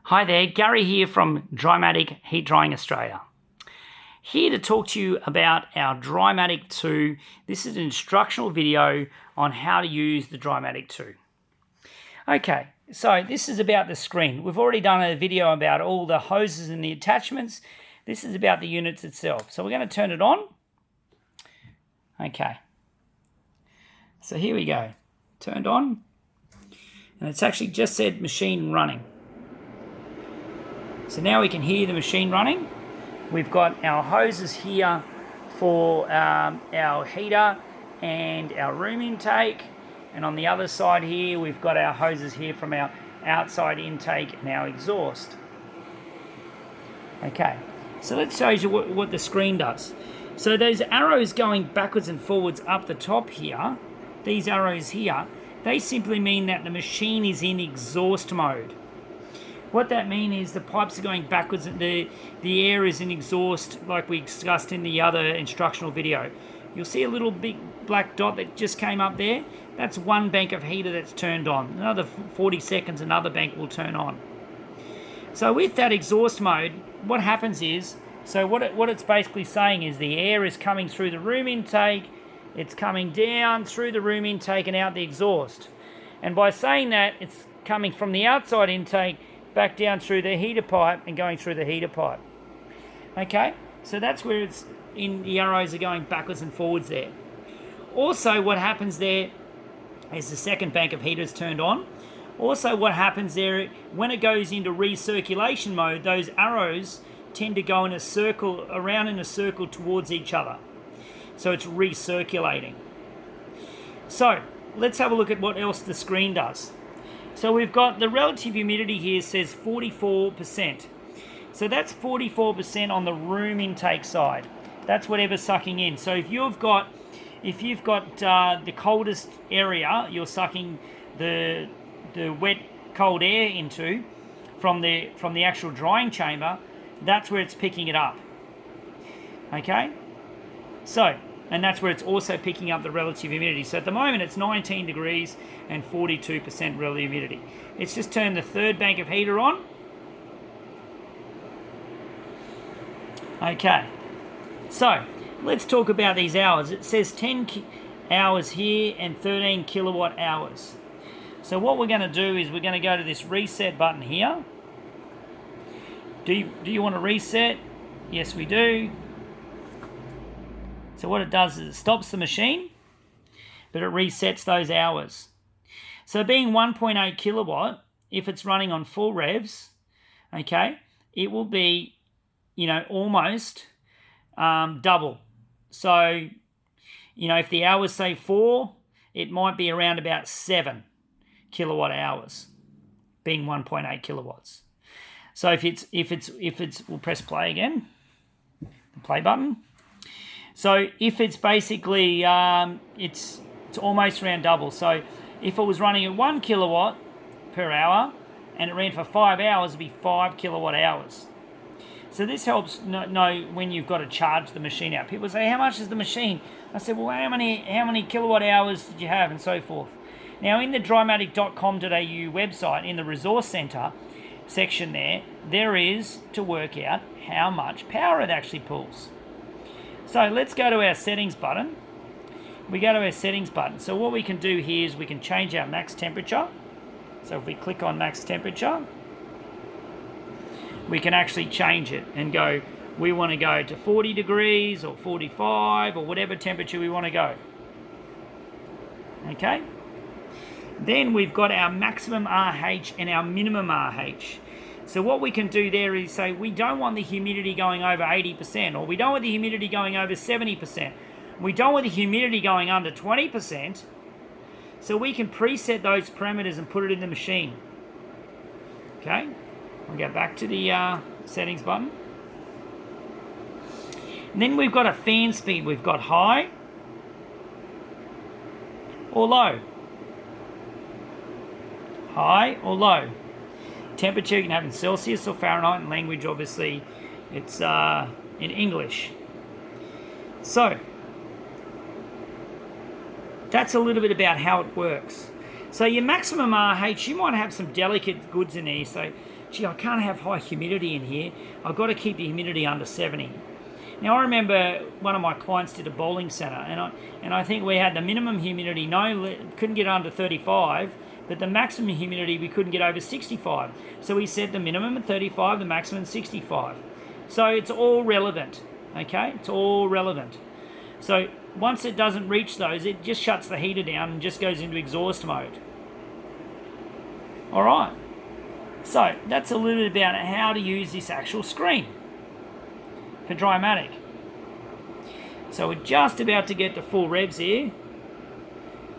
Hi there, Gary here from Drymatic Heat Drying Australia. Here to talk to you about our Drymatic 2. This is an instructional video on how to use the Drymatic 2. Okay, so this is about the screen. We've already done a video about all the hoses and the attachments. This is about the units itself. So we're going to turn it on. Okay. So here we go. Turned on. And it's actually just said machine running. So now we can hear the machine running. We've got our hoses here for our heater and our room intake. And on the other side here, we've got our hoses here from our outside intake and our exhaust. Okay, so let's show you what the screen does. So those arrows going backwards and forwards up the top here, these arrows here, they simply mean that the machine is in exhaust mode. What that means is the pipes are going backwards and the air is in exhaust, like we discussed in the other instructional video. You'll see a little big black dot that just came up there. That's one bank of heater that's turned on. Another 40 seconds, another bank will turn on. So with that exhaust mode, what happens is, so what it's basically saying is the air is coming through the room intake, it's coming down through the room intake and out the exhaust. And by saying that, it's coming from the outside intake back down through the heater pipe and going through the heater pipe. Okay, so that's where it's in, the arrows are going backwards and forwards there. Also what happens there is the second bank of heaters turned on. Also what happens there, when it goes into recirculation mode, those arrows tend to go in a circle, around in a circle towards each other. So it's recirculating. So let's have a look at what else the screen does. So we've got the relative humidity here says 44%. So that's 44% on the room intake side. That's whatever's sucking in. So if you've got the coldest area, you're sucking the wet cold air into from the actual drying chamber, that's where it's picking it up. Okay? So, and that's where it's also picking up the relative humidity. So at the moment it's 19 degrees and 42% relative humidity. It's just turned the third bank of heater on. Okay, so let's talk about these hours. It says 10 hours here and 13 kilowatt hours. So what we're going to do is we're going to go to this reset button here. Do you want to reset? Yes, we do. So what it does is it stops the machine, but it resets those hours. So being 1.8 kilowatt, if it's running on full revs, okay, it will be, almost double. So, if the hours say 4, it might be around about 7 kilowatt hours, being 1.8 kilowatts. So if it's, we'll press play again, the play button. So if it's basically, it's almost around double. So if it was running at 1 kilowatt per hour and it ran for 5 hours, it'd be 5 kilowatt hours. So this helps know when you've got to charge the machine out. People say, how much is the machine? I said, well, how many kilowatt hours did you have, and so forth. Now in the drymatic.com.au website, in the resource centre section there is to work out how much power it actually pulls. So let's go to our settings button. We go to our settings button. So what we can do here is we can change our max temperature. So if we click on max temperature, we can actually change it and go, we want to go to 40 degrees or 45 or whatever temperature we want to go. Okay? Then we've got our maximum RH and our minimum RH. So what we can do there is say we don't want the humidity going over 80%, or we don't want the humidity going over 70%. We don't want the humidity going under 20%. So we can preset those parameters and put it in the machine. Okay, we'll go back to the settings button. And then we've got a fan speed. We've got high or low. High or low. Temperature you can have in Celsius or Fahrenheit, and language obviously it's in English. So that's a little bit about how it works. So your maximum RH, you might have some delicate goods in there. So, gee, I can't have high humidity in here. I've got to keep the humidity under 70. Now, I remember one of my clients did a bowling centre, and I think we had the minimum humidity, couldn't get under 35, but the maximum humidity we couldn't get over 65. So we set the minimum at 35, the maximum 65. So it's all relevant, okay? It's all relevant. So once it doesn't reach those, it just shuts the heater down and just goes into exhaust mode. All right. So that's a little bit about how to use this actual screen for Drymatic. So we're just about to get to full revs here.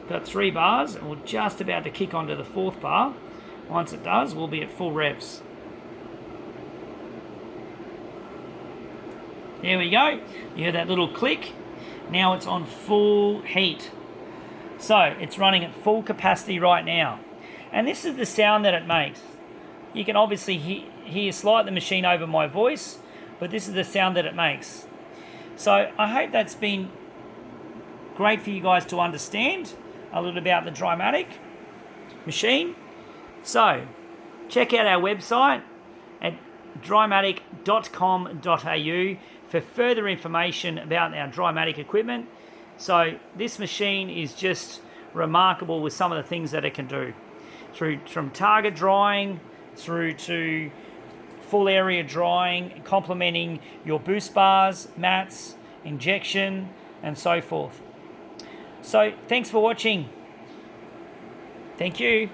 Got 3 bars, and we're just about to kick onto the 4th bar. Once it does, we'll be at full revs. There we go. You hear that little click? Now it's on full heat. So it's running at full capacity right now. And this is the sound that it makes. You can obviously hear slight the machine over my voice, but this is the sound that it makes. So I hope that's been great for you guys to understand a little about the Drymatic machine. So check out our website at drymatic.com.au for further information about our Drymatic equipment. So this machine is just remarkable with some of the things that it can do, from target drying through to full area drying, complementing your boost bars, mats, injection, and so forth. So thanks for watching. Thank you.